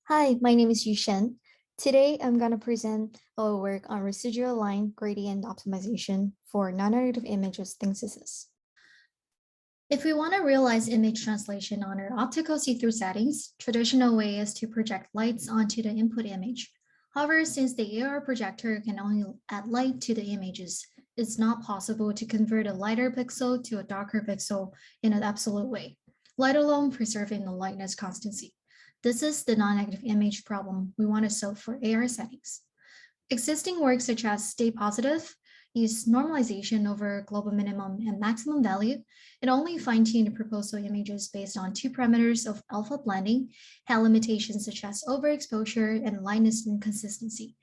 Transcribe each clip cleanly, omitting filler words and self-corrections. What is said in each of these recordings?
Hi, my name is Yushen. Today, I'm going to present our work on residual line gradient optimization for non-negative image synthesis. If we want to realize image translation on our optical see-through settings, traditional way is to project lights onto the input image. However, since the AR projector can only add light to the images, it's not possible to convert a lighter pixel to a darker pixel in an absolute way, let alone preserving the lightness constancy. This is the non-negative image problem we want to solve for AR settings. Existing work such as Stay Positive use normalization over global minimum and maximum value and only fine-tune the proposal images based on two parameters of alpha blending, had limitations such as overexposure and lightness inconsistency.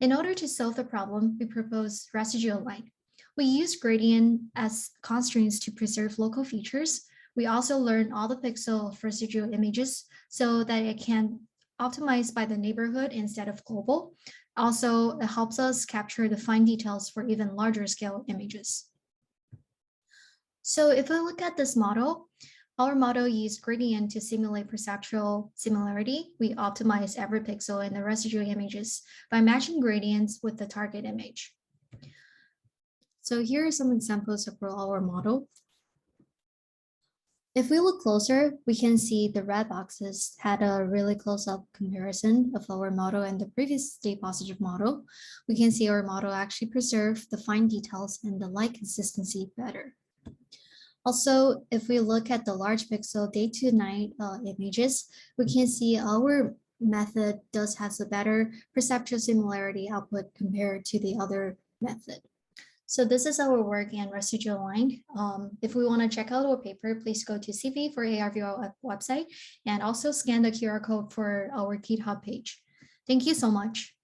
In order to solve the problem, we propose residual line. We use gradient as constraints to preserve local features. We also learn all the pixel of residual images so that it can optimize by the neighborhood instead of global. Also, it helps us capture the fine details for even larger scale images. So if we look at this model, our model used gradient to simulate perceptual similarity. We optimize every pixel in the residual images by matching gradients with the target image. So here are some examples of our model. If we look closer, we can see the red boxes had a really close-up comparison of our model and the previous Stay Positive model. We can see our model actually preserved the fine details and the light consistency better. Also, if we look at the large pixel day to night images, we can see our method does has a better perceptual similarity output compared to the other method. So this is our work in residual line. If we want to check out our paper, please go to CV4ARVR website and also scan the QR code for our GitHub page. Thank you so much.